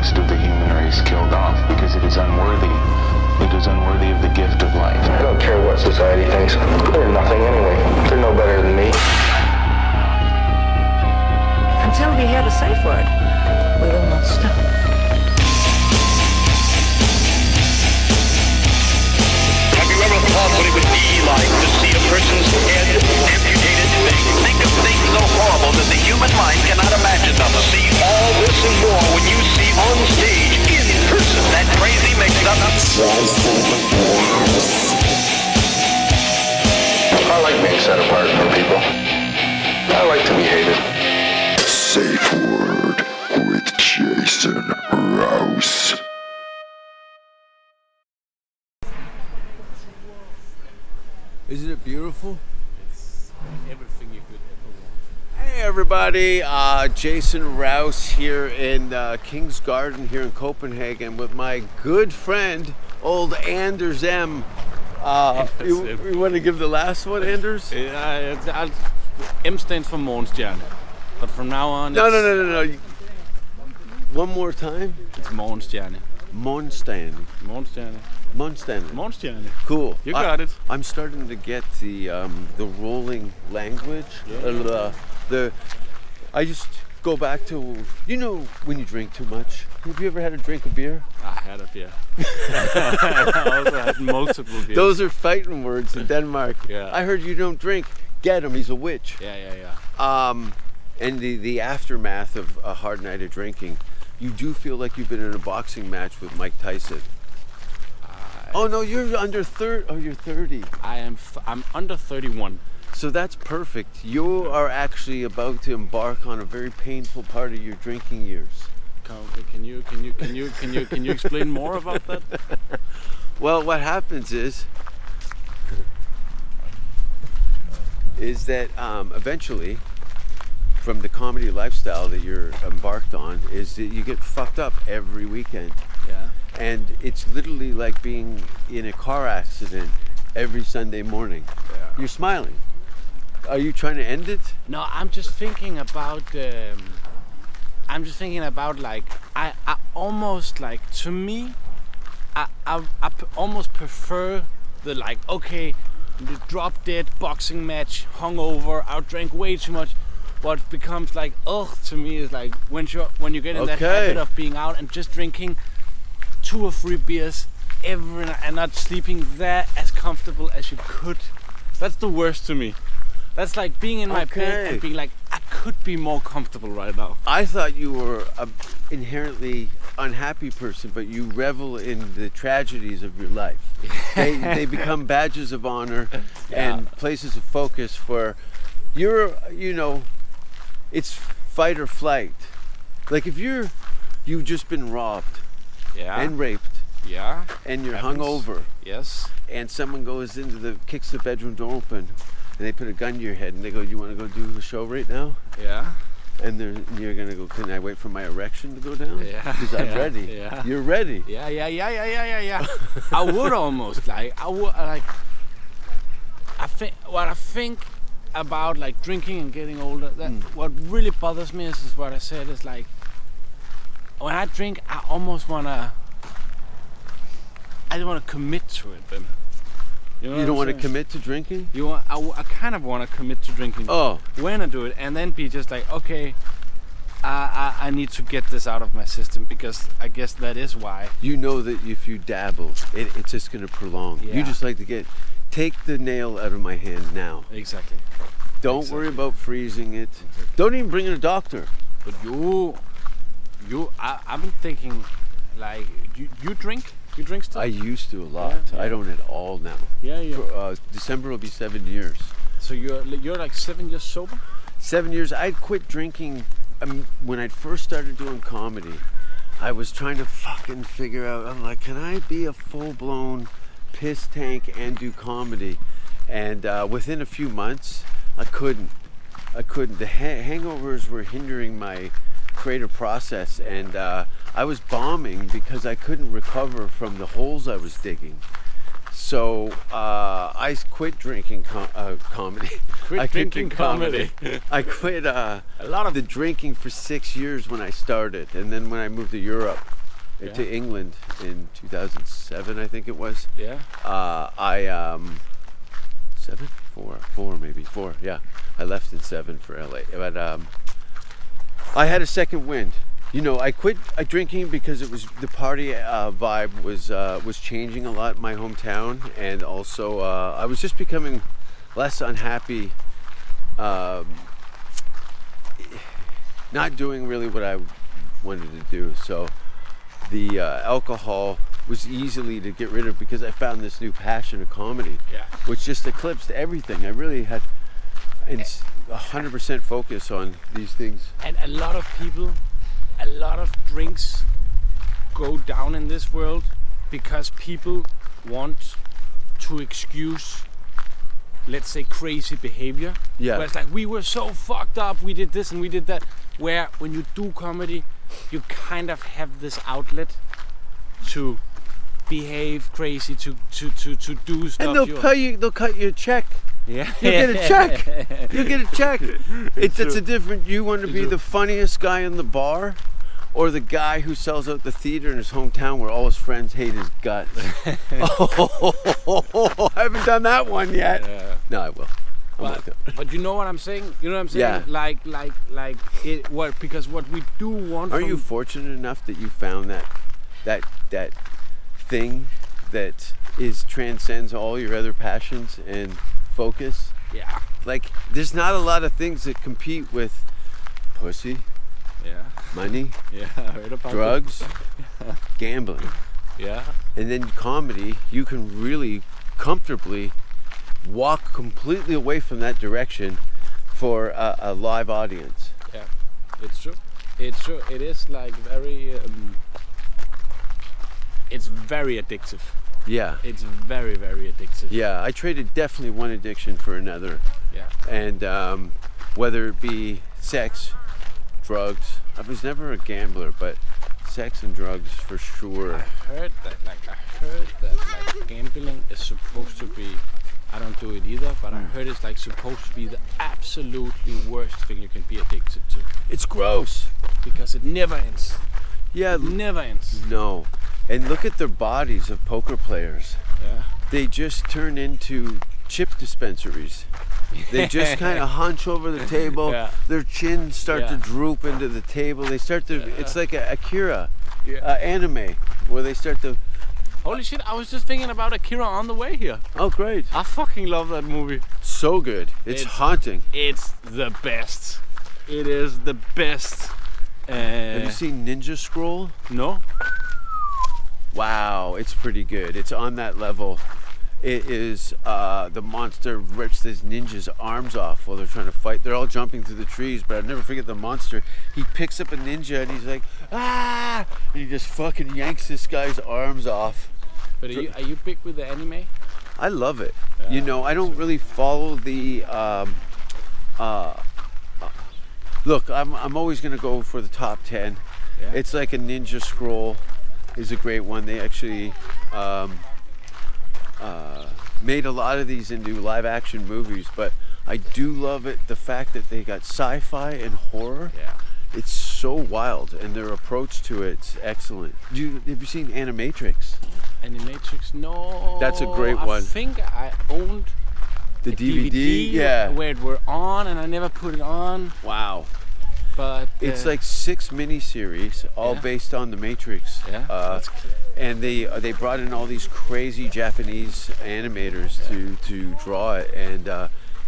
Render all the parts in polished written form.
most of the human race killed off because it is unworthy. It is unworthy of the gift of life. I don't care what society thinks. They're nothing anyway. They're no better than me. Until we hear the safe word, we will not stop. Have you ever thought what it would be like to see a person's head amputated? Think of things so horrible that the human mind cannot imagine them. See all this and more when you see on stage, in person, that crazy mix-up. I like being set apart from people. I like to be hated. Safe Word with Jason Rouse. Isn't it beautiful? It's everything you could ever want. Hey everybody, Jason Rouse here in King's Garden here in Copenhagen with my good friend, old Anders M. You want to give the last one, Anders? M stands for Morgenstierne, but from now on No. One more time? it's Morgenstierne. Morgenstierne. Morgenstierne. Cool. You got it. I'm starting to get the rolling language. Yeah. I just go back to, you know, when you drink too much. Have you ever had a drink of beer? I had a beer. I also had multiple beers. Those are fighting words in Denmark. Yeah. I heard you don't drink. Get him, he's a witch. Yeah. And the aftermath of a hard night of drinking, you do feel like you've been in a boxing match with Mike Tyson. Oh no, you're under 30. Oh, you're 30. I'm under 31. So that's perfect. You are actually about to embark on a very painful part of your drinking years. Can you explain more about that? Well, what happens is that eventually, from the comedy lifestyle that you're embarked on, is that you get fucked up every weekend. Yeah. And it's literally like being in a car accident every Sunday morning. Yeah. You're smiling. Are you trying to end it? No, I'm just thinking about. Like I almost like, to me, I almost prefer the, like, okay, the drop dead boxing match, hungover, I drank way too much. What becomes like to me is like when you get in that habit of being out and just drinking 2 or 3 beers every night and not sleeping there as comfortable as you could. That's the worst to me. That's like being in my bed and being like, I could be more comfortable right now. I thought you were an inherently unhappy person, but you revel in the tragedies of your life. They become badges of honor and places of focus for it's fight or flight. Like if you've just been robbed and raped and you're hungover. Yes. And someone kicks the bedroom door open and they put a gun to your head and they go, "You want to go do the show right now?" Yeah. And you're gonna go, "Can I wait for my erection to go down?" Yeah. Because I'm ready. Yeah. You're ready. Yeah. I would almost like. I think about like drinking and getting older. That what really bothers me is what I said is like, when I drink, I almost wanna. I don't want to commit to it, then. You don't want to commit to drinking? I kind of want to commit to drinking. Oh. When I do it, and then be just like, okay, I need to get this out of my system, because I guess that is why. You know that if you dabble, it's just going to prolong. Yeah. You just like to take the nail out of my hand now. Exactly. Don't worry about freezing it. Exactly. Don't even bring in a doctor. But I've been thinking, like, you drink? You drink still? I used to a lot. Yeah. I don't at all now. Yeah. December will be 7 years. So you're like 7 years sober? 7 years. I'd quit drinking when I first started doing comedy. I was trying to fucking figure out, I'm like, can I be a full-blown piss tank and do comedy? And within a few months, I couldn't. The hangovers were hindering my creative process, and I was bombing because I couldn't recover from the holes I was digging. So I quit drinking comedy. I quit comedy. I quit the drinking for 6 years when I started, and then when I moved to Europe, to England in 2007, I think it was. Yeah. Four. Yeah, I left in 7 for LA, but I had a second wind. You know, I quit drinking because it was the party vibe was changing a lot in my hometown, and also I was just becoming less unhappy, not doing really what I wanted to do. So the alcohol was easily to get rid of because I found this new passion of comedy, which just eclipsed everything. I really had 100% focus on these things. And a lot of people, a lot of drinks go down in this world because people want to excuse, let's say, crazy behavior. Yeah. Where it's like, we were so fucked up, we did this and we did that. Where when you do comedy, you kind of have this outlet to behave crazy, to do stuff. And they'll cut you a check. Yeah. You get a check. You get a check. It's a different. You want to be the funniest guy in the bar, or the guy who sells out the theater in his hometown where all his friends hate his guts. I haven't done that one yet. Yeah. No, I will. But you know what I'm saying? You know what I'm saying? Yeah. Like it. What? Because what we do want. Are you fortunate enough that you found that thing that transcends all your other passions and focus? Yeah. Like, there's not a lot of things that compete with pussy, money, I heard about drugs, gambling. Yeah. And then comedy, you can really comfortably walk completely away from that direction for a live audience. Yeah, it's true. It's true. It is like very. It's very addictive. Yeah. It's very, very addictive. Yeah, I traded definitely one addiction for another. Yeah. And whether it be sex, drugs. I was never a gambler, but sex and drugs for sure. I heard that gambling is supposed to be. I don't do it either, but I heard it's like supposed to be the absolutely worst thing you can be addicted to. It's gross. Because it never ends. Yeah. It never ends. No. And look at their bodies of poker players. Yeah. They just turn into chip dispensaries. They just kind of hunch over the table. Yeah. Their chins start to droop into the table. They start to. It's like a Akira anime where they start to. Holy shit! I was just thinking about Akira on the way here. Oh, great! I fucking love that movie. So good. It's haunting. It's the best. It is the best. Have you seen Ninja Scroll? No. Wow, it's pretty good. It's on that level. It is the monster rips this ninja's arms off while they're trying to fight. They're all jumping through the trees, but I'll never forget the monster. He picks up a ninja and he's like, ah! And he just fucking yanks this guy's arms off. But are you big with the anime? I love it. You know, I don't really follow the. Look, I'm always gonna go for the top 10. Yeah. It's like a Ninja Scroll is a great one. They actually made a lot of these into live action movies, but I do love it. The fact that they got sci-fi and horror. Yeah. It's so wild, and their approach to it's excellent. Have you seen Animatrix? Animatrix? No. That's a great one. I think I owned the DVD. Yeah. Where it were on, and I never put it on. Wow. But it's like 6 miniseries, all based on the Matrix. Yeah. That's cool. And they brought in all these crazy Japanese animators to draw it, and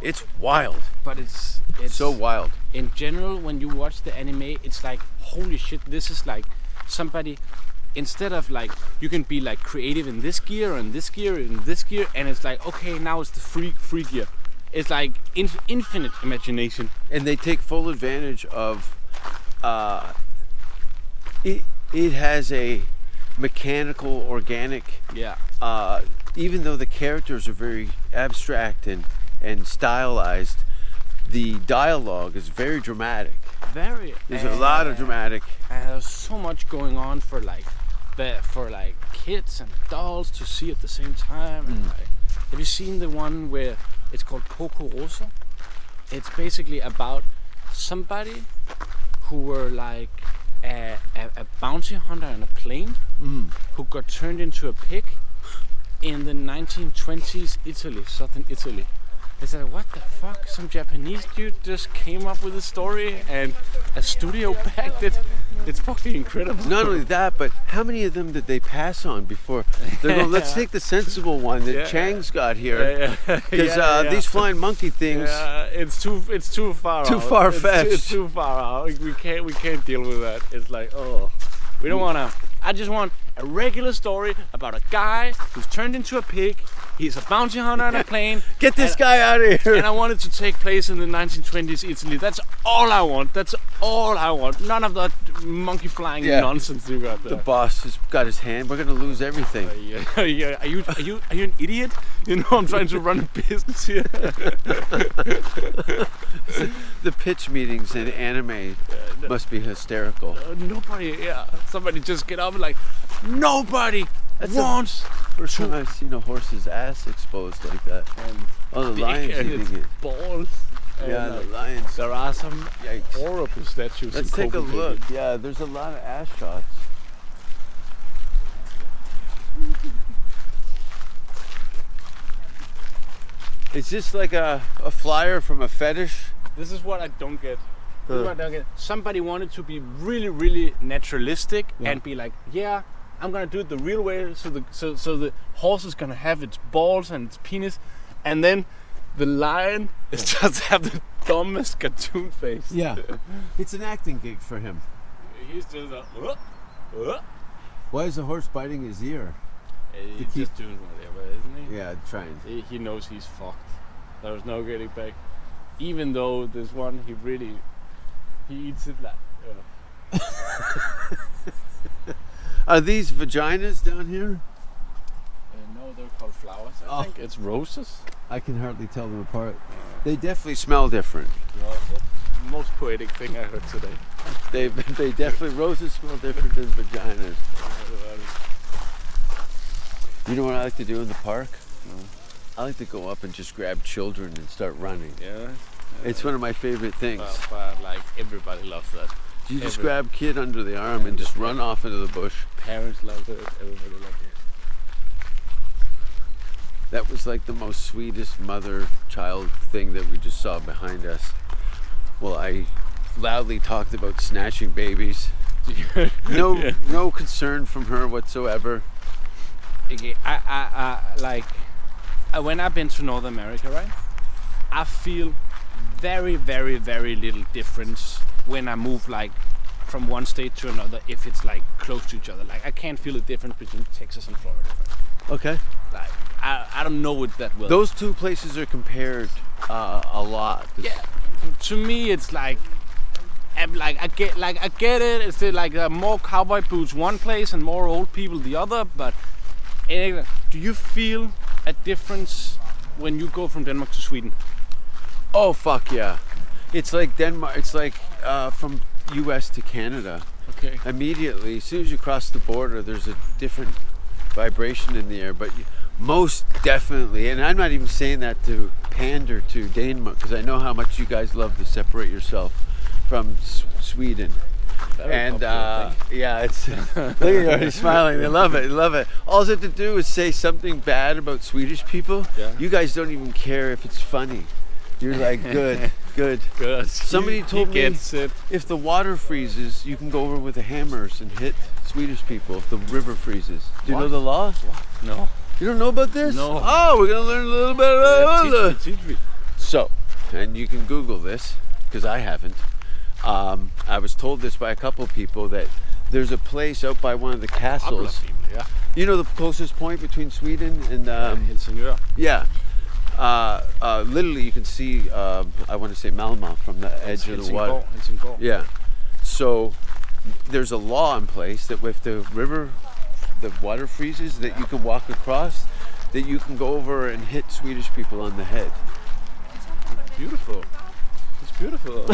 it's wild. But it's so wild. In general, when you watch the anime, it's like, holy shit, this is like somebody. Instead of like, you can be like creative in this gear and this gear and this gear, and it's like, okay, now it's the free gear. It's like infinite imagination. And they take full advantage of it has a mechanical, organic. Yeah. Even though the characters are very abstract and stylized, the dialogue is very dramatic. Very. There's a lot of dramatic. And there's so much going on for kids and adults to see at the same time. And have you seen the one where it's called Poco Rosso? It's basically about somebody who were like a bounty hunter on a plane who got turned into a pig in the 1920s Italy, southern Italy. I said, what the fuck? Some Japanese dude just came up with a story and a studio backed it. It's fucking incredible. Not only that, but how many of them did they pass on before? They're going, let's take the sensible one that Chang's got here. Because these flying monkey things... it's too far Too out. far-fetched. It's too far out. We can't deal with that. It's like, oh, we don't wanna. I just want a regular story about a guy who's turned into a pig. He's a bounty hunter on a plane. Get this guy out of here. And I want it to take place in the 1920s Italy. That's all I want. That's all I want. None of that monkey flying nonsense you got there. The boss has got his hand. We're going to lose everything. Are you an idiot? You know I'm trying to run a business here. The pitch meetings in anime must be hysterical. Somebody just get up and like, nobody wants. First time I've seen a horse's ass exposed like that. And the lions eating it. Balls. Yeah, the lions. There are some Yikes. horrible statues. Let's take a look. Yeah, there's a lot of ass shots. Is this like a flyer from a fetish? This is what I don't get. Somebody wanted to be really, really naturalistic and be like, yeah, I'm gonna do it the real way. So the horse is gonna have its balls and its penis, and then the lion is just have the dumbest cartoon face. Yeah, it's an acting gig for him. He's just Why is the horse biting his ear? He's just doing whatever, isn't he? Yeah, trying. He knows he's fucked. There's no getting back. Even though this one, he eats it like. Are these vaginas down here? No, they're called flowers. I think it's roses. I can hardly tell them apart. They definitely smell different. No, that's the most poetic thing I heard today. They definitely, roses smell different than vaginas. You know what I like to do in the park? I like to go up and just grab children and start running. Yeah. It's one of my favorite things. But like everybody loves that. You just grab kid under the arm and just run off into the bush. Parents love it. Everybody loves it. That was like the most sweetest mother-child thing that we just saw behind us. Well, I loudly talked about snatching babies. No concern from her whatsoever. Okay, I like when I've been to North America, right? I feel very, very, very little difference when I move like from one state to another if it's like close to each other. Like I can't feel a difference between Texas and Florida. Okay. Like I don't know it that well. Those two places are compared a lot. Yeah. To me, it's like I get it. It's like more cowboy boots one place and more old people the other. But do you feel a difference when you go from Denmark to Sweden? Oh fuck yeah! It's like Denmark. It's like from U.S. to Canada. Okay. Immediately, as soon as you cross the border, there's a different vibration in the air. But most definitely, and I'm not even saying that to pander to Denmark, because I know how much you guys love to separate yourself from Sweden. And yeah, it's look at you already smiling. They love it. They love it. All they have to do is say something bad about Swedish people. Yeah. You guys don't even care if it's funny. You're like, good. Somebody told me if the water freezes, you can go over with the hammers and hit Swedish people if the river freezes. Do you know the law? No. You don't know about this? No. Oh, we're gonna learn a little bit about it. Teach me. So, and you can Google this because I haven't. I was told this by a couple of people that there's a place out by one of the castles. Yeah. You know the closest point between Sweden and Helsingør. Yeah. Literally, you can see. I want to say Malmö from the edge of the water. Helsingør. Yeah. So there's a law in place that if the water freezes, that you can walk across, that you can go over and hit Swedish people on the head. Beautiful. Beautiful.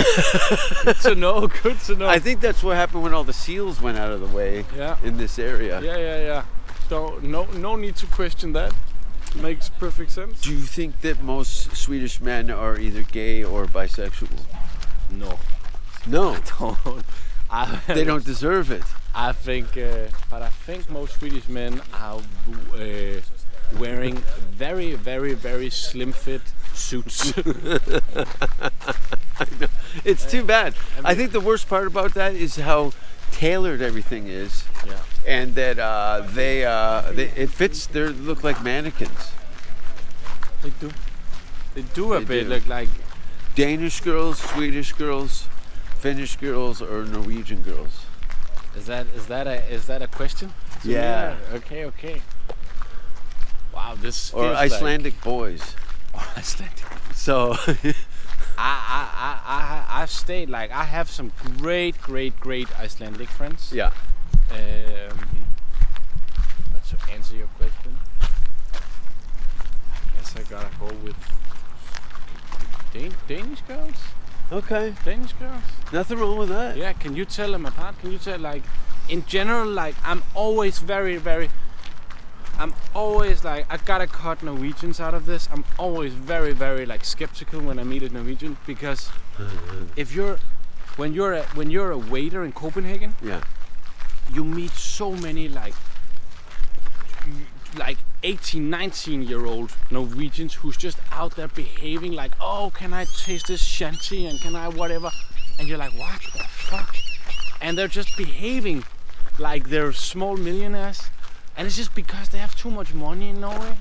Good to know. Good to know. I think that's what happened when all the seals went out of the way in this area. Yeah. So no need to question that. Makes perfect sense. Do you think that most Swedish men are either gay or bisexual? No. No. They don't deserve it. I think, but I think most Swedish men are wearing very, very, very slim fit suits. It's too bad. I think the worst part about that is how tailored everything is, Yeah. and that it fits. They look like mannequins. They do. They do a They bit do. look like. Danish girls, Swedish girls, Finnish girls, or Norwegian girls. Is that a question? to me? Yeah. Okay. Wow, this feels Or Icelandic boys. Like, Icelandic. So I've stayed like I have some great Icelandic friends. yeah. But to answer your question, I guess I gotta go with Danish girls. Okay. Danish girls. Nothing wrong with that. Yeah, can you tell them apart? Can you tell, like, in general, like, I'm always like, I gotta cut Norwegians out of this. I'm always very, like, skeptical when I meet a Norwegian, because when you're a waiter in Copenhagen, Yeah. you meet so many, like 18, 19-year-old Norwegians who's just out there behaving like, oh, can I taste this shanty and can I whatever? And you're like, what the fuck? And they're just behaving like they're small millionaires. And it's just because they have too much money in Norway.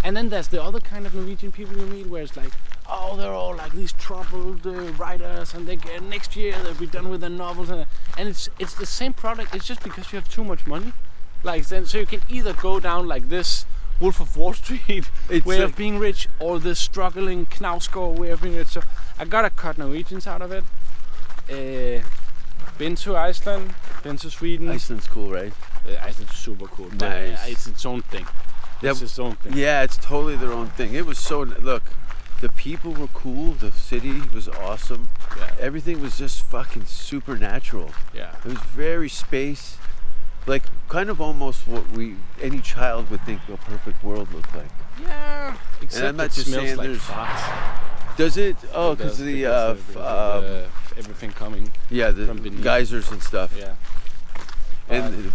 And then there's the other kind of Norwegian people you meet where it's like, oh, they're all like these troubled writers, and they get next year they'll be done with their novels. And it's the same product, it's just because you have too much money. Like, then, so you can either go down like this Wolf of Wall Street way of being rich, or this struggling Knausgård way of being rich. So I gotta cut Norwegians out of it. Been to Iceland, been to Sweden. Iceland's cool, right? Iceland's super cool. But Nice. it's its own thing. It's its own thing. Yeah, it's totally their own thing. It was so, look, the people were cool, the city was awesome. Yeah. Everything was just fucking supernatural. Yeah. It was very space, like kind of almost what any child would think a perfect world looked like. Yeah. Except I'm not it just smells saying like there's- farts. Does it? Oh, It does, because of because everything coming. the from beneath. geysers and stuff. Yeah. And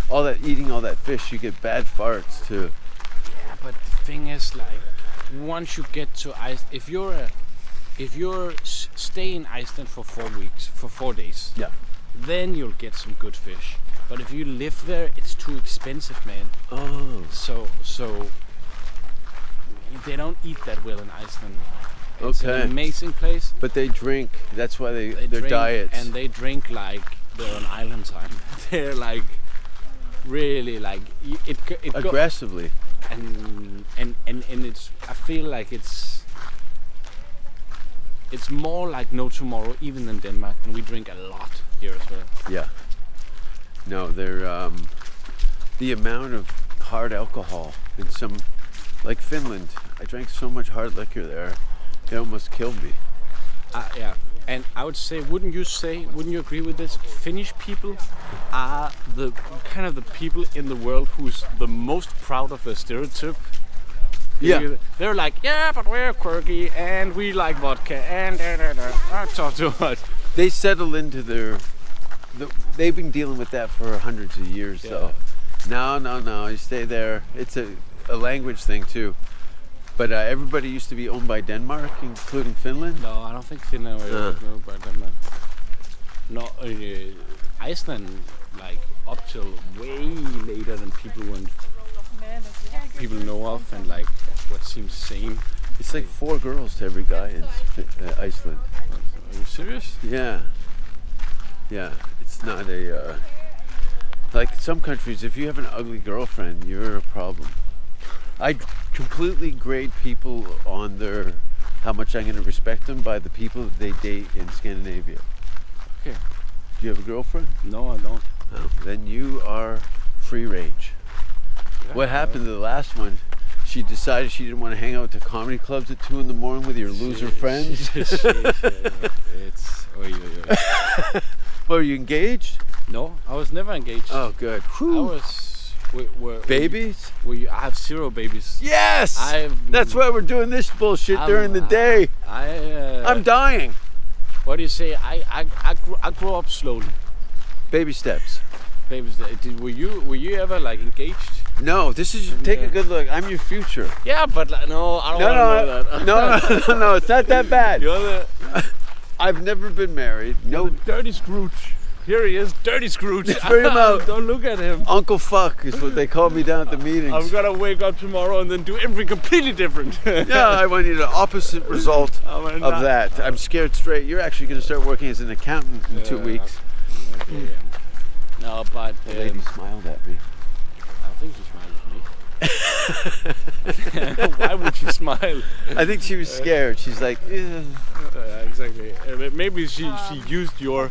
all that eating all that fish, you get bad farts too. Yeah, but the thing is, like, once you get to Iceland, if you're stay in Iceland for 4 weeks, for 4 days, Yeah. then you'll get some good fish. But if you live there, it's too expensive, man. Oh. So they don't eat that well in Iceland. It's Okay. an amazing place. But they drink. That's why They their drink, diets. and they drink like they're on island time. They're like really like it aggressively. and it's, I feel like it's more like no tomorrow even than Denmark, and we drink a lot here as well. Yeah. No, they're the amount of hard alcohol in some, like Finland. I drank so much hard liquor there, it almost killed me. Yeah, and I would say, wouldn't you agree with this? Finnish people are the kind of the people in the world who's the most proud of their stereotype. Yeah. They're like, yeah, but we're quirky and we like vodka and I talk too much. They settle into they've been dealing with that for hundreds of years, though. No, you stay there. It's a language thing too. But everybody used to be owned by Denmark, including Finland. No, I don't think Finland were owned by Denmark. No, Iceland, like up till way later than people know of, and like what seems same. It's like 4 girls to every guy in Iceland. Are you serious? Yeah. It's not a like some countries. If you have an ugly girlfriend, you're a problem. I completely grade people on how much I'm going to respect them by the people that they date in Scandinavia. Okay. Do you have a girlfriend? No, I don't. Oh, then you are free range. What happened to the last one? She decided she didn't want to hang out at the comedy clubs at 2 a.m. with your loser friends. It's. Well, are you engaged? No, I was never engaged. Oh, good. I was. Babies? I have 0 babies. Yes! That's why we're doing this bullshit during the day. I'm dying. What do you say? I grew up slowly. Baby steps. Babies. Were you ever like engaged? No, this is take a good look. I'm your future. Yeah, but like, no, I don't want to know that. No, it's not that bad. You're the I've never been married. No, dirty Scrooge. Here he is, dirty Scrooge. bring him out. Don't look at him. Uncle Fuck is what they call me down at the meetings. I'm gonna wake up tomorrow and then do everything completely different. Yeah, I want you the opposite result of that. I'm scared straight. You're actually going to start working as an accountant in 2 weeks. Okay, no, but The lady smiled at me. I think she smiled at me. Why would she smile? I think she was scared. She's like, "Ugh." Exactly. Maybe she used your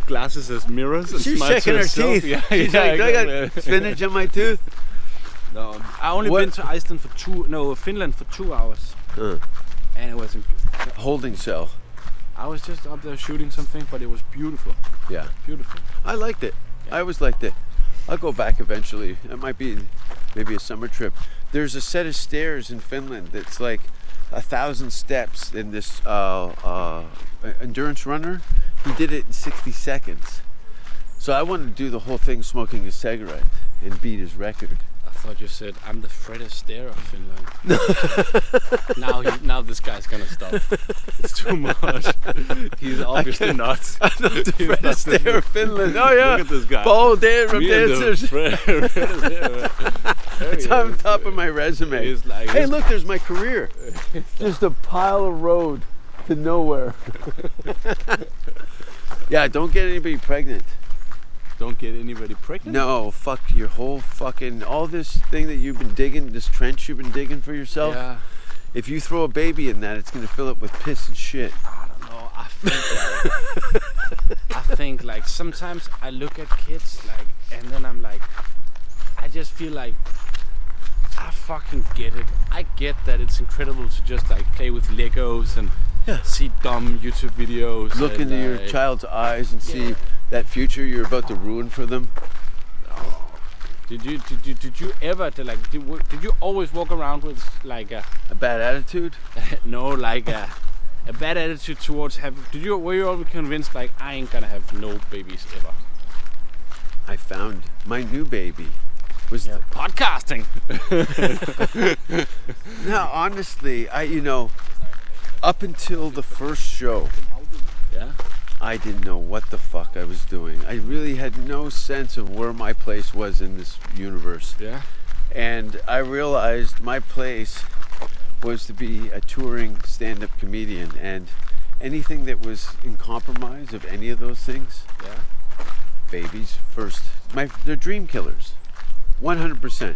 glasses as mirrors. And She's smiled to checking her herself. teeth. Yeah, She's yeah, like, do I exactly. got spinach on my tooth? No, I only What- been to Iceland for Finland for 2 hours, and it was. Holding cell. I was just up there shooting something, but it was beautiful. Yeah. Beautiful. I liked it. I always liked it. I'll go back eventually. It might be maybe a summer trip. There's a set of stairs in Finland that's like 1,000 steps in this endurance runner. He did it in 60 seconds. So I wanted to do the whole thing smoking a cigarette and beat his record. I thought you said I'm the Fred Astaire of Finland. now this guy's gonna stop. It's too much. He's obviously not. I'm not the Fred Astaire of Finland. Oh yeah. Look at this guy. Ball dance from Me and the dancers. Fred Astaire. There It's he on is. top of my resume. He's like- Hey, look, there's my career. Just a pile of road to nowhere. Yeah, don't get anybody pregnant. Don't get anybody pregnant. No, fuck your whole fucking, all this thing that you've been digging, this trench you've been digging for yourself. Yeah. If you throw a baby in that, it's gonna fill it with piss and shit. I don't know. I think like sometimes I look at kids like, and then I'm like, I just feel like I fucking get it. I get that it's incredible to just like play with Legos and see dumb YouTube videos. Look and, into your child's eyes and see that future you're about to ruin for them. Did you ever like did you always walk around with like a bad attitude? no, like a bad attitude towards were you always convinced like I ain't gonna have no babies ever? I found my new baby was podcasting. No, honestly, up until the first show, I didn't know what the fuck I was doing. I really had no sense of where my place was in this universe. Yeah. And I realized my place was to be a touring stand-up comedian, and anything that was in compromise of any of those things, babies first. They're dream killers, 100%.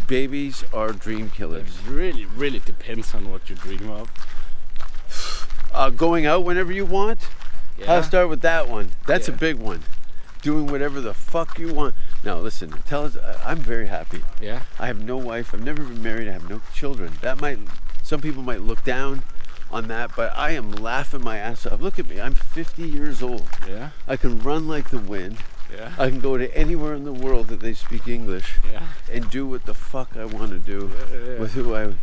Babies are dream killers. It really, really depends on what you dream of. Going out whenever you want. I'll start with that one. That's a big one. Doing whatever the fuck you want. Now listen, tell us. I'm very happy. Yeah. I have no wife. I've never been married. I have no children. Some people might look down on that, but I am laughing my ass off. Look at me. I'm 50 years old. Yeah. I can run like the wind. Yeah. I can go to anywhere in the world that they speak English and do what the fuck I want to do with who I.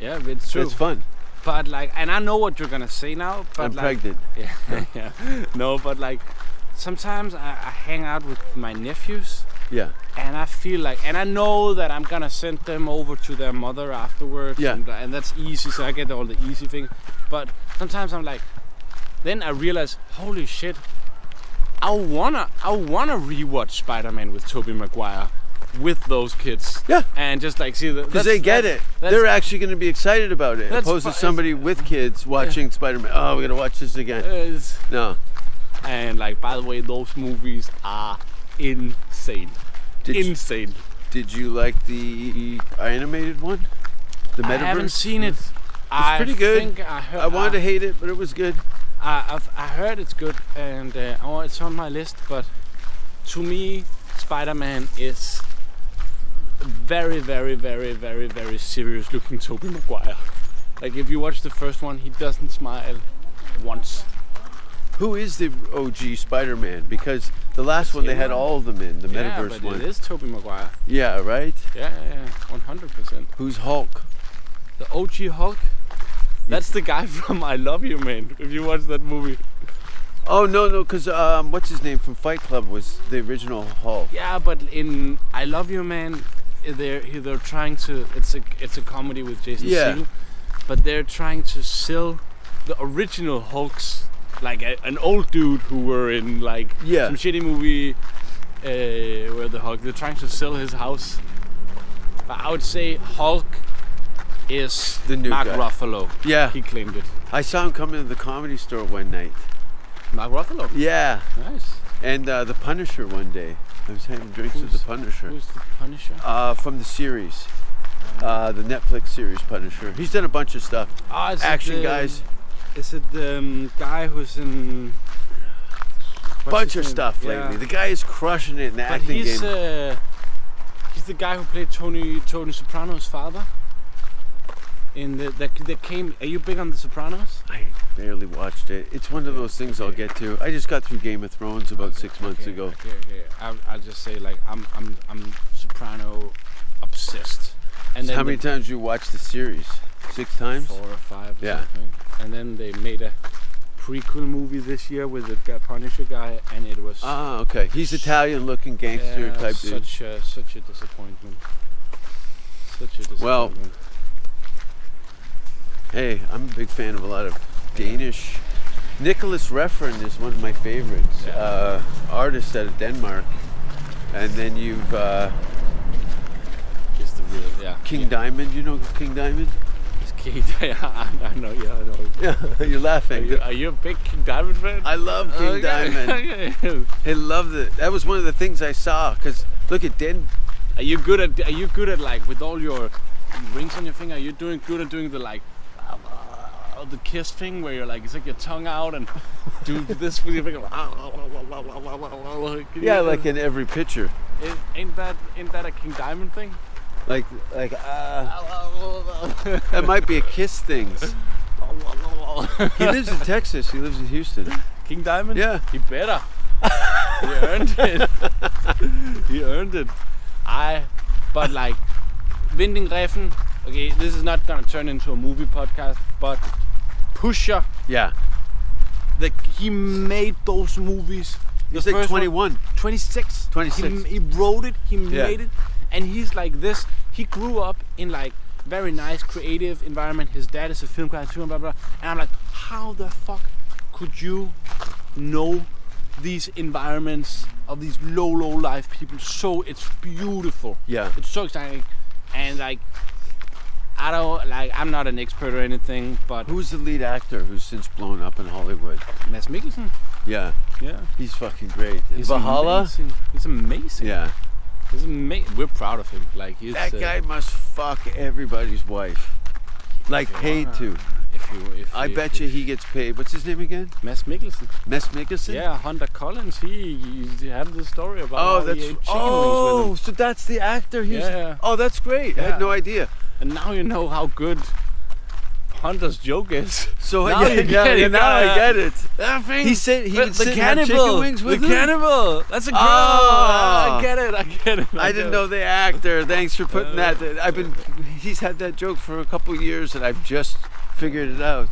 Yeah, it's true. It's fun. But like, and I know what you're gonna say now. But I'm like, pregnant. Yeah. No, but like, sometimes I hang out with my nephews. Yeah. And I feel like, and I know that I'm gonna send them over to their mother afterwards. Yeah. And that's easy, so I get all the easy things. But sometimes I'm like, then I realize, holy shit, I wanna rewatch Spider-Man with Tobey Maguire with those kids. Yeah. And just like see that. Because they get it. They're actually going to be excited about it. Opposed to somebody with kids watching Spider-Man. Oh, we're going to watch this again. No. And like, by the way, those movies are insane. Insane. Did you like the animated one? The Metaverse? I haven't seen it. It's pretty good. Think I wanted to hate it, but it was good. I heard it's good, and it's on my list. But to me, Spider-Man is very, very, very, very, very serious looking Tobey Maguire. Like if you watch the first one, he doesn't smile once. Who is the OG Spider-Man? Because the last one they had all of them in, the Metaverse one. It is Tobey Maguire. Yeah, right? Yeah, 100%. Who's Hulk? The OG Hulk? That's the guy from I Love You, Man. If you watch that movie. Oh no, because what's his name from Fight Club was the original Hulk. Yeah, but in I Love You Man, they're trying to. It's a comedy with Jason Segel, but they're trying to sell the original Hulks, like an old dude who were in like some shitty movie where the Hulk. They're trying to sell his house. But I would say Hulk is the new Mark guy. Ruffalo. Yeah, he claimed it. I saw him come into the Comedy Store one night. Mark Ruffalo. Yeah. Nice. And the Punisher one day. I was having drinks with the Punisher. Who's the Punisher? From the series. The Netflix series Punisher. He's done a bunch of stuff. Action guys. Is it the guy who's in... Bunch of stuff lately. The guy is crushing it in the acting game. He's the guy who played Tony Soprano's father. In the came. Are you big on The Sopranos? I barely watched it. It's one of those things I'll get to. I just got through Game of Thrones about 6 months ago. Okay. I'll just say like I'm Soprano obsessed. And then how many times you watched the series? 6 times? 4 or 5 or something. And then they made a prequel movie this year with the Punisher guy, and it was okay. He's Italian-looking gangster type dude. Such a disappointment. Well, hey, I'm a big fan of a lot of Danish. Nicholas Refn is one of my favorites. Artist out of Denmark. And then you've it's the real King Diamond. You know King Diamond? I know. Yeah, you're laughing. Are you a big King Diamond fan? I love King Diamond. I loved it. That was one of the things I saw. Cause look at Are you good at like with all your rings on your finger? Are you good at doing the like the kiss thing where you're like it's like your tongue out and do this with your finger? Yeah, like in every picture. Ain't that a King Diamond thing? That might be a Kiss things. He lives in Texas. He lives in Houston. King Diamond? Yeah. He better. He earned it. He earned it. But like, Vinding Refn. Okay, this is not gonna turn into a movie podcast, but Pusher. Yeah. He made those movies. He's like 21. 26. 26. He wrote it. He made it. And he's like this. He grew up in like very nice creative environment. His dad is a film guy too, and blah blah. And I'm like, how the fuck could you know these environments of these low life people? So it's beautiful. Yeah. It's so exciting, and like I'm not an expert or anything, but who's the lead actor who's since blown up in Hollywood? Mads Mikkelsen. Yeah. He's fucking great. He's Valhalla. Amazing. He's amazing. Yeah. He's amazing. We're proud of him. Like that guy must fuck everybody's wife. Like paid to. I bet you he gets paid. What's his name again? Mads Mikkelsen. Mads Mikkelsen? Yeah, Hunter Collins. He had the story about how he ate chicken wings with him. So that's the actor. Yeah. Oh, that's great. I had no idea. And now you know how good Hunter's joke is. So now you get it. Now I get it. That thing. He said he would the sit and have chicken wings with the him. Cannibal. That's a girl. Oh. I get it. I didn't know the actor. Thanks for putting that. He's had that joke for a couple of years, and I've just figured it out.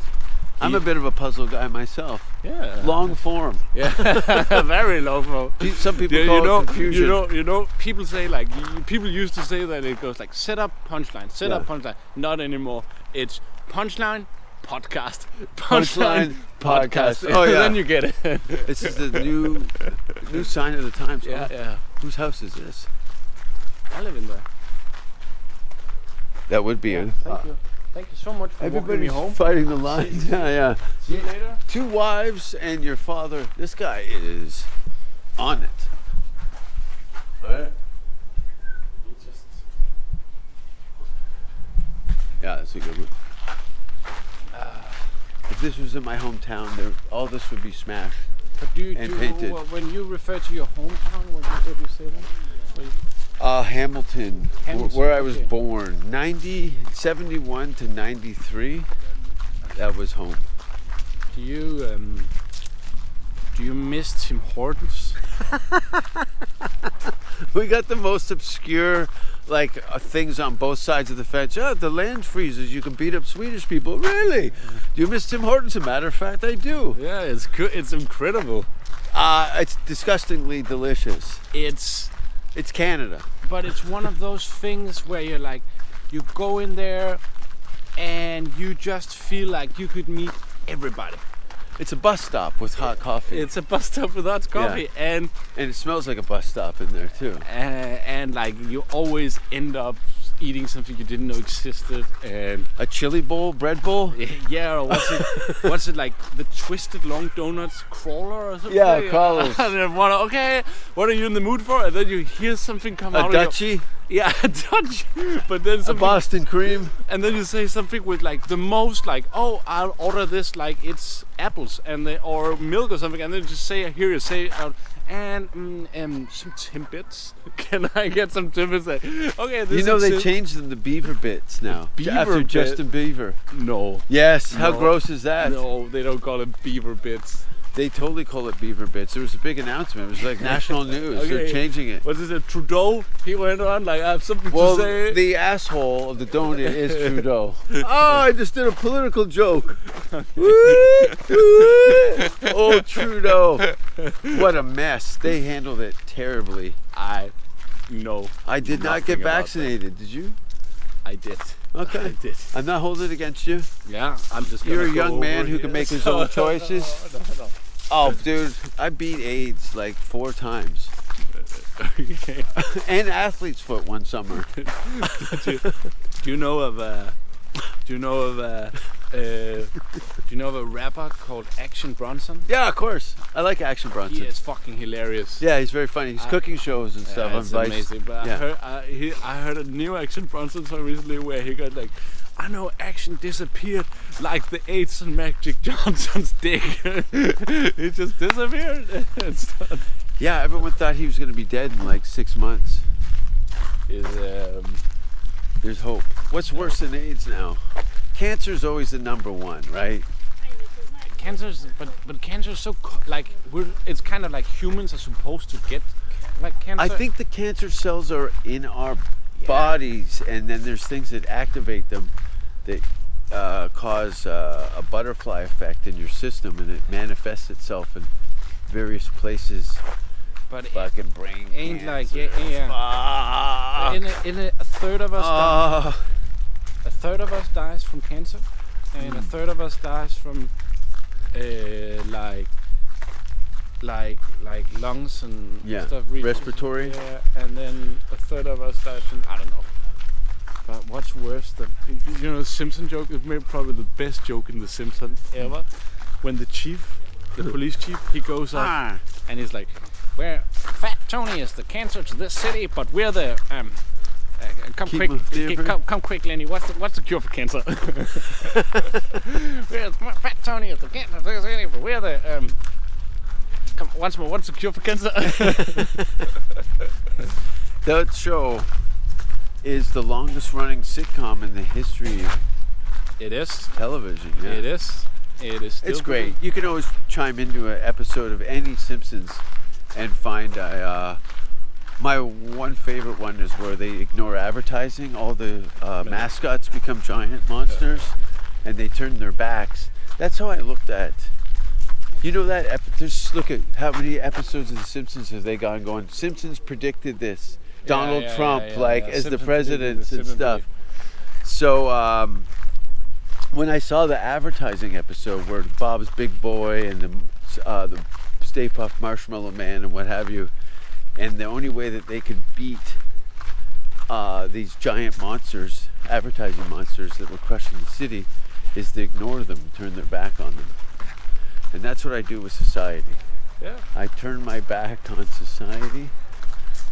I'm a bit of a puzzle guy myself. Yeah. Long form. Yeah. Very long form. Some people call it confusion. You know, people say like people used to say that it goes like set up punchline, set up punchline. Not anymore. It's punchline, podcast, punchline, podcast. Oh yeah. Then you get it. This is the new sign of the times. Yeah. Whose house is this? I live in there. That would be it. Thank you. Thank you so much for walking me home. Fighting the lines. Yeah. See you later. 2 wives and your father. This guy is on it. Right? Yeah, that's a good one. If this was in my hometown, all this would be smashed and painted. When you refer to your hometown, what did you say that? Hamilton, where I was born. 71 to 93, that was home. Do you miss Tim Hortons? We got the most obscure like things on both sides of the fence. Oh, the land freezes. You can beat up Swedish people. Really? Do you miss Tim Hortons? As a matter of fact, I do. Yeah, it's good. It's incredible. It's disgustingly delicious. It's Canada. But it's one of those things where you're like, you go in there and you just feel like you could meet everybody. It's a bus stop with hot coffee. It's a bus stop with hot coffee, and it smells like a bus stop in there too. And like you always end up eating something you didn't know existed, and a chili bowl, bread bowl. Yeah, or what's it like? The twisted long donuts crawler or something. Yeah, crawlers. And then okay, what are you in the mood for? And then you hear something come out. A Dutchie. Yeah, a Dutchie. But then something, a Boston cream. And then you say something with like the most like, oh, I'll order this like it's apples and or milk or something, and then just say out. And some Timbits. Can I get some Timbits? Okay, this they changed them to Beaver Bits now. After Justin Bieber. No. Yes. How gross is that? No, they don't call it Beaver Bits. They totally call it Beaver Bits. There was a big announcement. It was like national news. Okay. They're changing it. What is it? Trudeau? He went on like I have something to say. Well, the asshole of the donut is Trudeau. Oh, I just did a political joke. Oh, Trudeau. What a mess. They handled it terribly. I did not get vaccinated. Did you? I did. Okay. I did. I'm not holding it against you. Yeah, I'm just gonna You're a young man who can make his own choices. No. Oh, dude, I beat AIDS like 4 times. Okay. And athlete's foot one summer. Do you know of a rapper called Action Bronson? Yeah, of course. I like Action Bronson. He is fucking hilarious. Yeah, he's very funny. He's cooking shows and stuff on Vice. Amazing. But I heard a new Action Bronson song recently where he got like, I know Action disappeared like the AIDS on Magic Johnson's dick. He just disappeared. Yeah, everyone thought he was going to be dead in like 6 months. There's hope. What's worse than AIDS now? Cancer's always the number one, right? But cancer's so it's kind of like humans are supposed to get like cancer. I think the cancer cells are in our bodies, and then there's things that activate them that cause a butterfly effect in your system, and it manifests itself in various places. But fucking brain ain't cancer. Like in a third of us a third of us dies from cancer, and a third of us dies from like lungs and stuff. Respiratory. Yeah, and then a third of us dies from I don't know. But what's worse than the Simpson joke is maybe probably the best joke in the Simpsons ever. When the police chief, he goes up and he's like, "Where Fat Tony is the cancer to this city, but we're the come quick, Lenny. What's the cure for cancer?" Fat Tony is the cancer to this city, but we're the come once more. What's the cure for cancer? That show is the longest running sitcom in the history of television. Yeah. It is. It's great. You can always chime into an episode of any Simpsons and find my one favorite one is where they ignore advertising. All the mascots become giant monsters and they turn their backs. That's how I looked at. You know that just look at how many episodes of The Simpsons have they going. Simpsons predicted this. Donald Trump as the president and stuff. So when I saw the advertising episode where Bob's Big Boy and the Stay Puft Marshmallow Man and what have you, and the only way that they could beat these giant monsters, advertising monsters that were crushing the city, is to ignore them, turn their back on them. And that's what I do with society. Yeah. I turn my back on society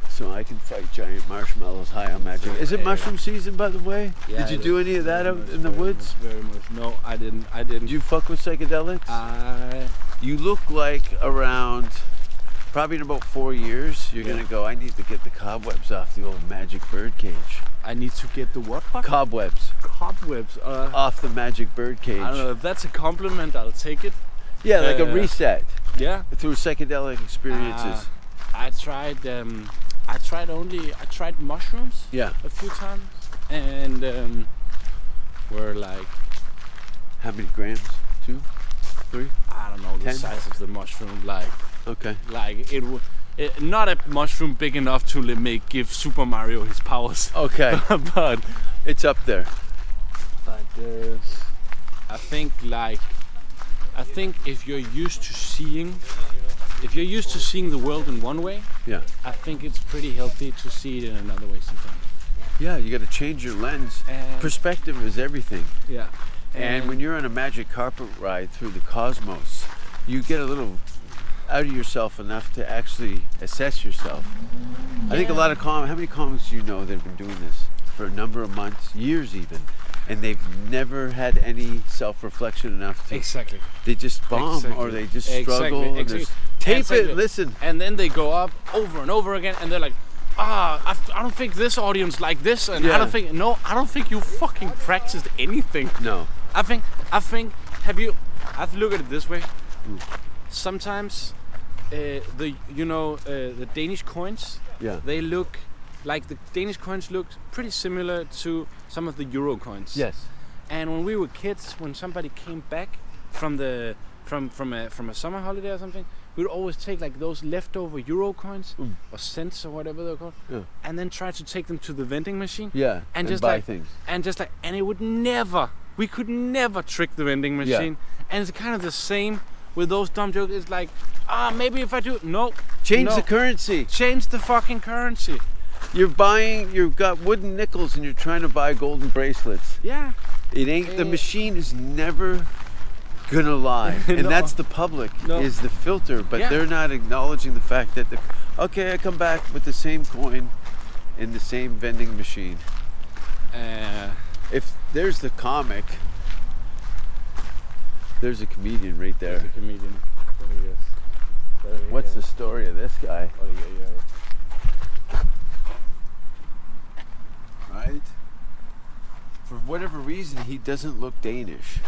so I can fight giant marshmallows high on magic. Is it mushroom season, by the way? Yeah, did you do any of that out in the woods? Very much. No, I didn't. Did you fuck with psychedelics? You look like around, probably in about 4 years, you're going to go, I need to get the cobwebs off the old magic bird cage. I need to get the what? Cobwebs. Cobwebs. Off the magic bird cage. I don't know. If that's a compliment, I'll take it. Yeah, like a reset. Yeah. Through psychedelic experiences. I tried I tried mushrooms. Yeah. A few times, and we're like, How many grams? 2, 3? I don't know the 10? size of the mushroom. Okay. Like it would. Not a mushroom big enough to give Super Mario his powers. Okay. But It's up there. I think if you're used to seeing the world in one way, Yeah. I think it's pretty healthy to see it in another way sometimes. Yeah, you got to change your lens. And- Perspective is everything. Yeah. And when you're on a magic carpet ride through the cosmos, you get a little out of yourself enough to actually assess yourself. I think a lot of how many comics do you know that have been doing this for a number of months, years even, and they've never had any self-reflection enough to. Exactly. They just bomb Exactly. or they just struggle. And there's- tape Exactly. it, listen. And then they go up over and over again, and they're like, I don't think this audience like this, and Yeah. I don't think you fucking practiced anything. No. I think I have to look at it this way. Sometimes the Danish coins, Yeah. they look like the Danish coins look pretty similar to some of the Euro coins. Yes. And when we were kids, when somebody came back from a summer holiday or something, we'd always take like those leftover Euro coins or cents or whatever they're called, and then try to take them to the vending machine. Yeah. And just buy like things. and we could never trick the vending machine. And it's kind of the same with those dumb jokes. It's like, maybe if I do Change no. the currency. Change the fucking currency. You've got wooden nickels and you're trying to buy golden bracelets. Yeah. It ain't, the machine is never gonna lie. And No. that's the public, No. is the filter, but Yeah. they're not acknowledging the fact that, I come back with the same coin in the same vending machine. If there's the comic, there's a comedian right there. There's a comedian. What's the story of this guy? Right? For whatever reason, he doesn't look Danish.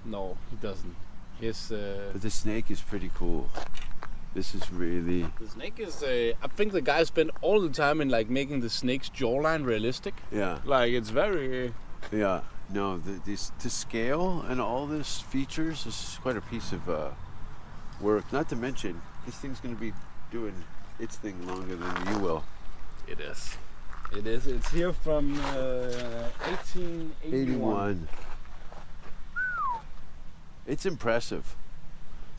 No, he doesn't. But the snake is pretty cool. This is really... The snake is. I think the guy spent all the time in like making the snake's jawline realistic. Yeah. Like it's very. Yeah. No, to scale and all this features is quite a piece of work. Not to mention, this thing's going to be doing its thing longer than you will. It is. It is. It's here from 1881. 81. It's impressive.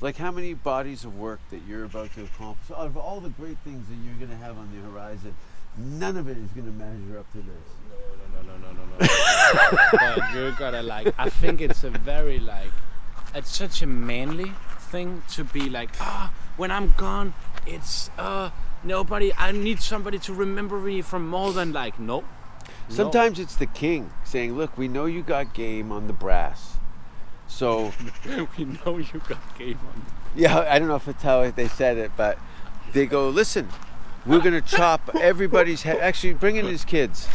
Like how many bodies of work that you're about to accomplish, out of all the great things that you're going to have on the horizon, none of it is going to measure up to this. No. But you're gotta I think it's a very it's such a manly thing to be like, when I'm gone, it's nobody. I need somebody to remember me from more than no. Sometimes it's the king saying, "Look, we know you got game on the brass, so We know you got game on. yeah." I don't know if it's how they said it, but they go, "Listen, we're gonna chop everybody's head. Actually, bring in his kids,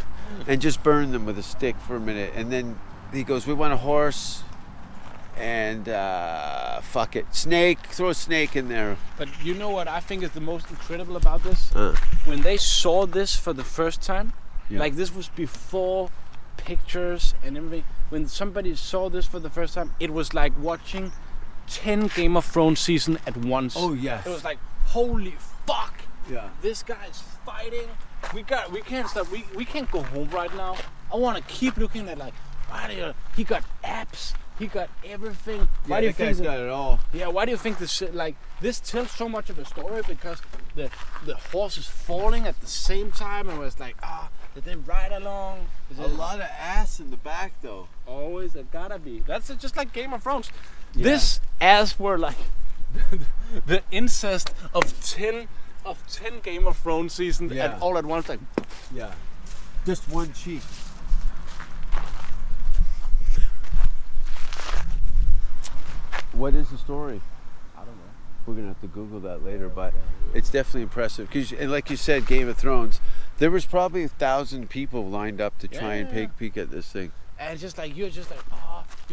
and just burn them with a stick for a minute." And then he goes, "We want a horse, and fuck it, snake. Throw a snake in there." But you know what I think is the most incredible about this? When they saw this for the first time, like this was before pictures and everything. When somebody saw this for the first time, it was like watching 10 Game of Thrones season at once. Oh yes. It was like, holy fuck! Yeah. This guy's fighting. We can't stop. We can't go home right now. I want to keep looking at he got abs. He got everything. Why do you think got it all? Yeah, why do you think this tells so much of a story? Because the horse is falling at the same time, and was like, did they ride along? A lot of ass in the back, though. Always, there gotta be. That's just like Game of Thrones. Yeah. This ass were like the incest of 10 Game of Thrones seasons, and all at once, Yeah. Just one cheek. What is the story? I don't know. We're gonna have to Google that later, but it's definitely impressive. And like you said, Game of Thrones, there was probably 1,000 people lined up to try and take a peek at this thing. And you're just like, you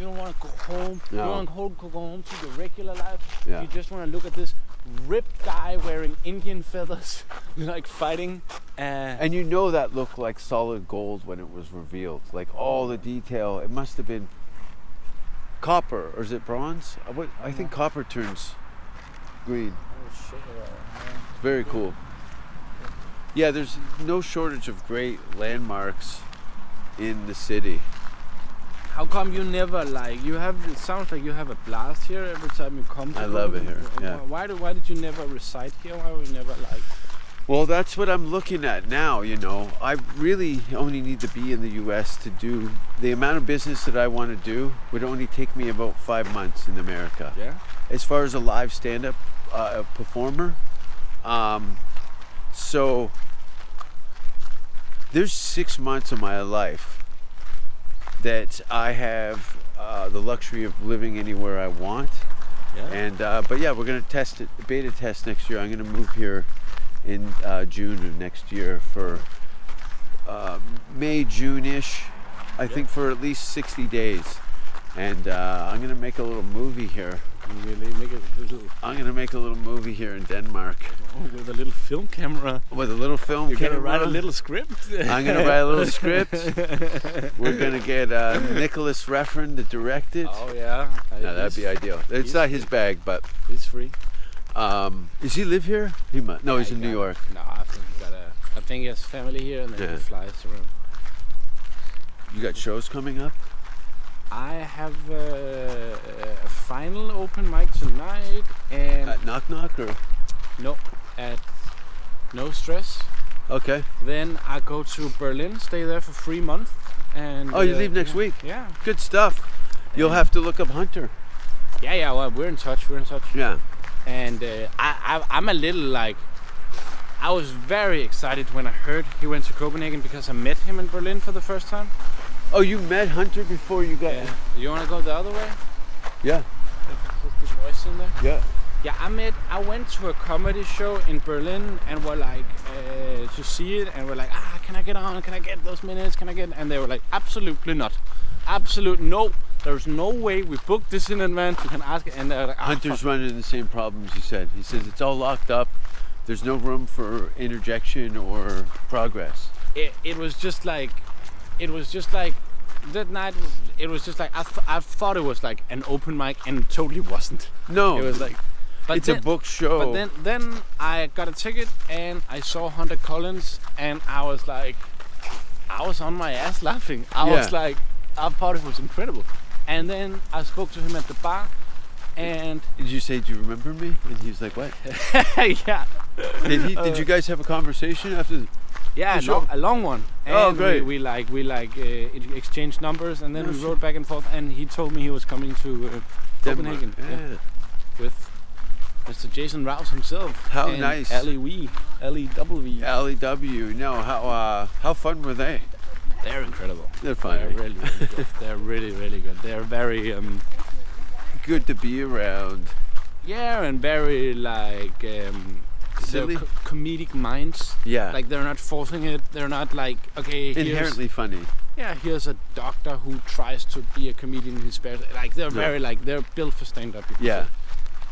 don't want to go home. No. You don't want to go home to your regular life. Yeah. You just want to look at this ripped guy wearing Indian feathers, like fighting. And you know that looked like solid gold when it was revealed. Like all the detail. It must have been copper, or is it bronze? I think copper turns green. Oh shit! It's very cool. Yeah, there's no shortage of great landmarks in the city. How come you never like you have? It sounds like you have a blast here every time you come. I love it here. Yeah. Why did you never reside here? Why would you never like? Well, that's what I'm looking at now, you know. I really only need to be in the US to do the amount of business that I want to do would only take me about 5 months in America. Yeah. As far as a live stand-up performer. So there's 6 months of my life that I have the luxury of living anywhere I want. Yeah. And but yeah, we're gonna test it, beta test next year. I'm gonna move here in June of next year for May, June-ish, I think, for at least 60 days. And I'm gonna make a little movie here. You really make a little. I'm gonna make a little movie here in Denmark. Oh, with a little film camera. With a little film You're camera. gonna write a little script. I'm gonna write a little script. We're gonna get Nicholas Refn to direct it. Oh yeah. No, that'd be ideal. It's not his bag, but It's free. does he live here? He must. No, he's in New York. No, I think I think he has family here, and then Yeah. he flies around. You got shows coming up? I have a final open mic tonight, and At Knock Knock or? no, at No Stress. Okay. Then I go to Berlin, stay there for 3 months, and Oh, you leave next yeah, week? Yeah, Good stuff. You'll have to look up Hunter. yeah. Well, we're in touch. Yeah. And I'm a little like, I was very excited when I heard he went to Copenhagen because I met him in Berlin for the first time. Oh, you met Hunter before you got? You wanna go the other way? Yeah. Just the noise in there. Yeah. Yeah, I went to a comedy show in Berlin and were like to see it, and we're like, can I get on? Can I get those minutes? Can I get? And they were like, absolutely not. Absolute no. There's no way we booked this in advance. You can ask it. And they're like, Hunter's running the same problems, he said. He says it's all locked up. There's no room for interjection or progress. It was just like that night. It was just like I thought it was like an open mic, and it totally wasn't. No. It was like, but It's then, a book show. But then I got a ticket and I saw Hunter Collins, and I was like, I was on my ass laughing. I was like, I thought it was incredible. And then I spoke to him at the bar, and Did you say, do you remember me? And he's like, what? yeah, Did you guys have a conversation after? yeah, The show? a long one. And Oh, great. We exchanged numbers, and then we wrote back and forth. And he told me he was coming to Copenhagen. Yeah. With Mr. Jason Rouse himself. How and nice. L.E.W. LEW. No, how fun were they? They're incredible. They're fun. They're really, really good. They're really, really good. They're very Good to be around. yeah, and very like Silly? they're comedic minds. Yeah. Like they're not forcing it. They're not like, okay, Inherently funny. here's a doctor who tries to be a comedian in his spare. Like they're very like they're built for stand up. Yeah.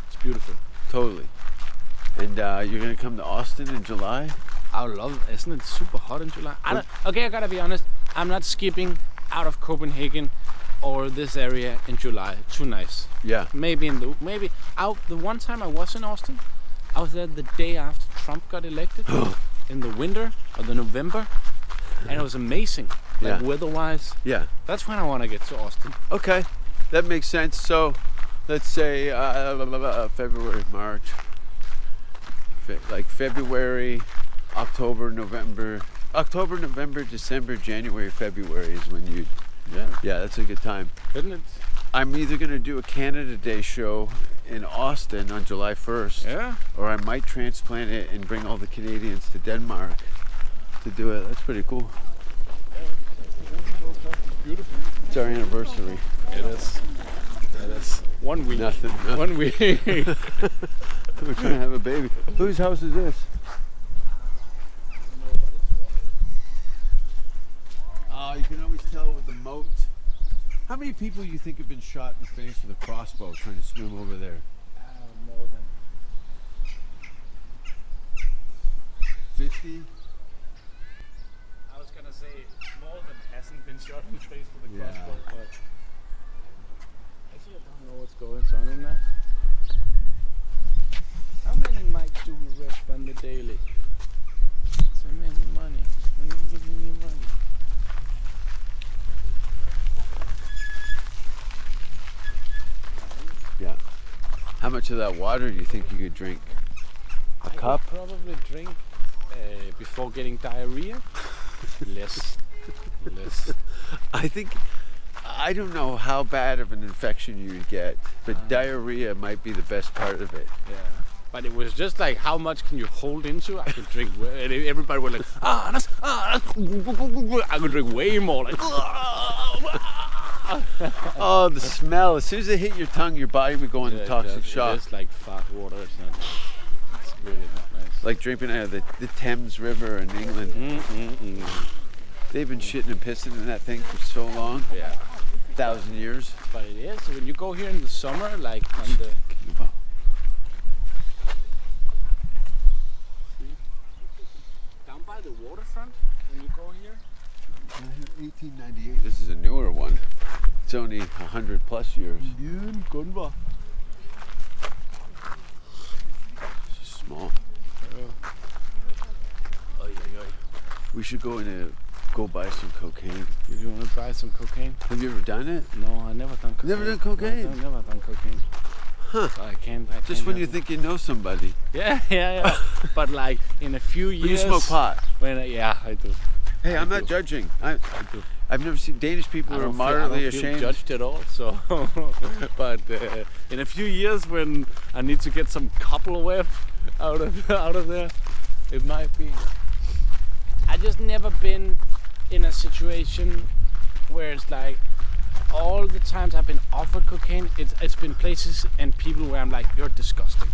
It's beautiful. Totally. And you're gonna come to Austin in July? I love it. Isn't it super hot in July? I gotta be honest. I'm not skipping out of Copenhagen or this area in July. Too nice. Yeah. Maybe the one time I was in Austin, I was there the day after Trump got elected in the winter or the November, and it was amazing. Like Yeah. weather-wise, Yeah. that's when I want to get to Austin. Okay. That makes sense. So, let's say February, March. Like February, October, November, December, January, February is when you. Yeah, that's a good time. Isn't it? I'm either gonna do a Canada Day show in Austin on July 1st, Yeah. or I might transplant it and bring all the Canadians to Denmark to do it. That's pretty cool. Beautiful. It's our anniversary. It is. 1 week. Nothing. 1 week. We're trying to have a baby. Whose house is this? Oh, you can always tell with the moat. How many people you think have been shot in the face with a crossbow trying to swim over there? More than 50. I was gonna say more than hasn't been shot in the face with a Yeah. crossbow, but actually I don't know what's going on in that. How many mics do we rep on the daily? So many money. Can you give me money? Yeah. How much of that water do you think you could drink? A cup? I could probably drink before getting diarrhea. Less. I don't know how bad of an infection you would get, but diarrhea might be the best part of it. Yeah. But it was just like, how much can you hold into? I could drink, and everybody was like, that's, I could drink way more. Like, Oh, the smell. As soon as it hit your tongue, your body would go into toxic shock. It's like fart water. It's really not nice. Like drinking out of the Thames River in England. They've been shitting and pissing in that thing for so long. Yeah. 1,000 years. But it is. When you go here in the summer, like on the... Down by the waterfront, when you go here. 1898. This is a newer one. It's only 100 plus years. It's just small. We should go buy some cocaine. If you want to buy some cocaine. Have you ever done it? No, I never done cocaine. Never done cocaine? No, never done cocaine. Huh. So I can't Just when have you it. think you know somebody. Yeah. But like in a few years. When you smoke pot. Yeah, I do. Hey, I'm not judging. I do. I've never seen Danish people who are I moderately don't feel ashamed. judged at all. So, but in a few years, when I need to get some couple web out of there, it might be. I just never been in a situation where it's like all the times I've been offered cocaine, it's been places and people where I'm like, you're disgusting.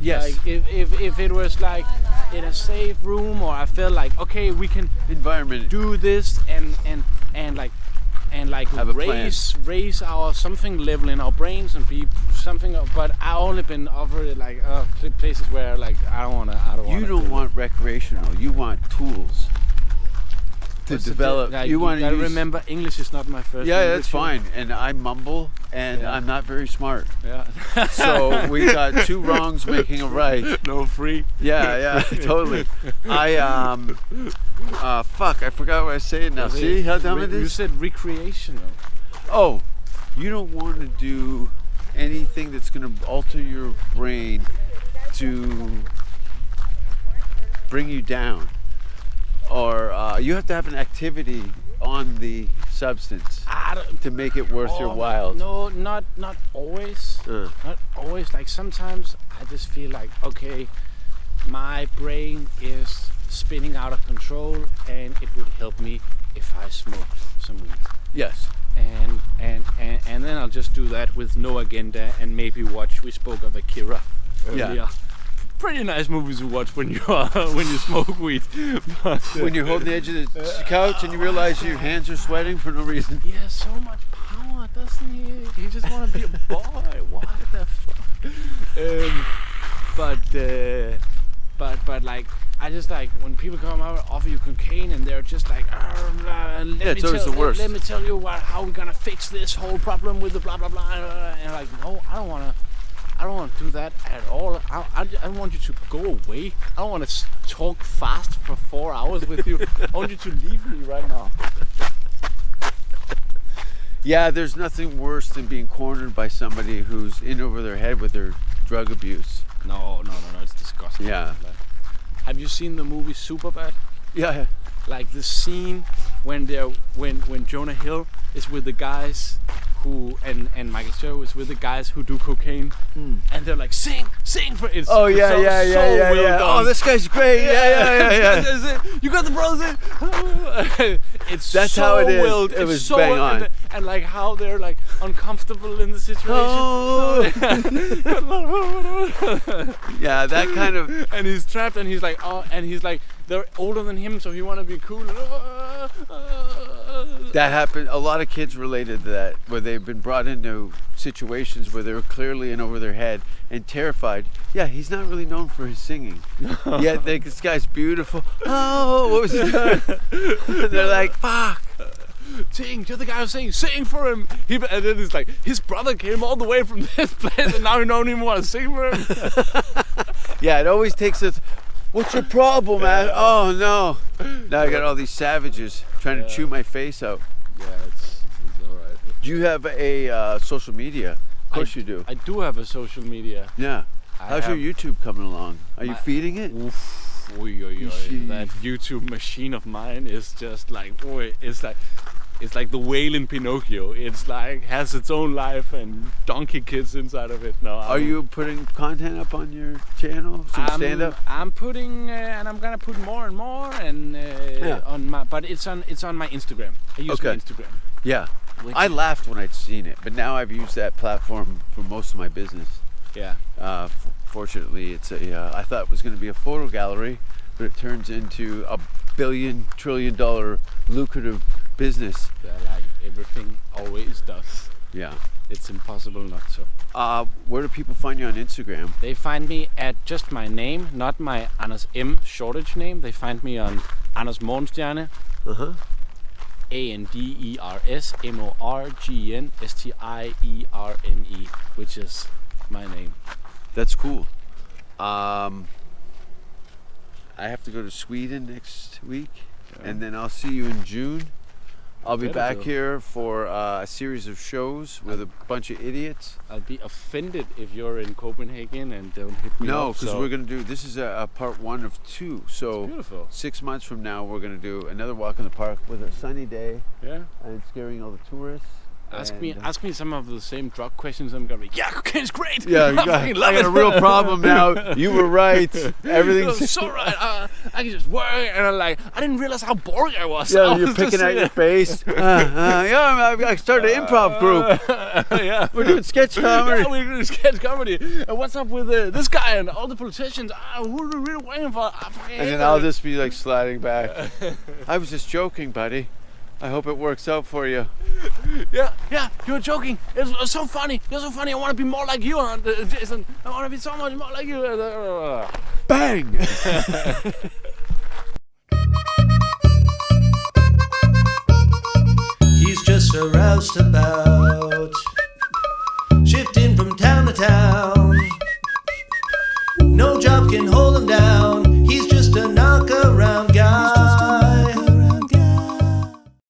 Yes. Like if it was like in a safe room, or I felt like, okay, we can Environment. do this and like Have a plan. raise our something level in our brains and be something. But I only been offered like places where like I don't wanna. You don't want recreational. You want tools to develop. Like, you want to gotta use. remember, English is not my first. Yeah, language. that's fine. And I mumble, and Yeah. I'm not very smart. Yeah. So we got two wrongs making a right. No free. Yeah, totally. Fuck, I forgot what I was saying now. See how dumb it You is? said recreational. Oh, you don't want to do anything that's going to alter your brain to bring you down. Or you have to have an activity on the substance to make it worth your while. No, not always. Uh. Not always. Like sometimes I just feel like, okay, my brain is spinning out of control, and it would help me if I smoked some weed. Yes. And then I'll just do that with no agenda and maybe watch. We spoke of Akira earlier. Yeah. Pretty nice movies to watch when you smoke weed. But, When you're holding the edge of the couch and you realize your hands are sweating for no reason. he has so much power, doesn't he? He just want to be a boy. What the fuck? But like, I just like when people come out and offer you cocaine and they're just like, it's always the worst. Let me tell you how we're gonna fix this whole problem with the blah blah blah. And like, no, I don't want to do that at all. I want you to go away. I don't want to talk fast for 4 hours with you. I want you to leave me right now. Yeah, there's nothing worse than being cornered by somebody who's in over their head with their drug abuse. No, it's disgusting. Yeah. Have you seen the movie Superbad? Yeah. Like the scene when Jonah Hill is with the guys who and Michael Cera is with the guys who do cocaine, and they're like sing for it. Oh yeah, so, yeah. Well done. Oh, this guy's great. Yeah. You got the brothers. It's That's so how it is. Well, It it's was so bang well, on. and like how they're like uncomfortable in the situation. Oh. Yeah, that kind of. And he's trapped, and he's like, oh, and he's like, they're older than him, so he want to be cool. And, That happened. A lot of kids related to that, where they've been brought into situations where they're clearly in over their head and terrified. Yeah, he's not really known for his singing. Yet this guy's beautiful. Oh, what was he doing? They're like, fuck. Ting, you're the guy who's saying, sing for him. And then it's like, his brother came all the way from this place and now he don't even want to sing for him. Yeah, it always takes us. What's your problem, man? Oh no. Now I got all these savages trying to chew my face out. Yeah, it's alright. Do you have a social media? Of course you do. I do have a social media. Yeah. How's your YouTube coming along? Are you feeding it? Oof. Oy, oy, oy. That YouTube machine of mine is just like, it's like the whale in Pinocchio. It's like has its own life and donkey kids inside of it. No. Are you putting content up on your channel? Some stand up? I'm putting, and I'm gonna put more and more, and on my, but it's on my Instagram. I use my Instagram. Yeah. I laughed when I'd seen it, but now I've used that platform for most of my business. Yeah. Fortunately, it's I thought it was going to be a photo gallery, but it turns into a billion-trillion-dollar lucrative business. Yeah, like everything always does. Yeah. It's impossible not to. Where do people find you on Instagram? They find me at just my name, not my Anders M shortage name. They find me on Anders Morgenstierne. ANDERSMORGENSTIERNE, which is my name. That's cool. I have to go to Sweden next week, and then I'll see you in June. I'll be back here for a series of shows with a bunch of idiots. I'll be offended if you're in Copenhagen and don't hit me up. No, because we're going to do, this is a part 1 of 2. So beautiful. 6 months from now, we're going to do another walk in the park with a sunny day. Yeah. And scaring all the tourists. Ask me some of the same drug questions. I'm gonna be, yeah, cocaine's great. Yeah, I got a real problem now. You were right. Everything's so right. I can just work, and I'm like, I didn't realize how boring I was. Yeah, you're picking out your face. Yeah, I started an improv group. Yeah, we're doing sketch comedy. Yeah, we're doing sketch comedy. And what's up with this guy and all the politicians? Who are we really waiting for? And then I'll just be like sliding back. I was just joking, buddy. I hope it works out for you. Yeah, you're joking. It's so funny. You're so funny. I want to be more like you, Jason. I want to be so much more like you. Bang! He's just a roustabout.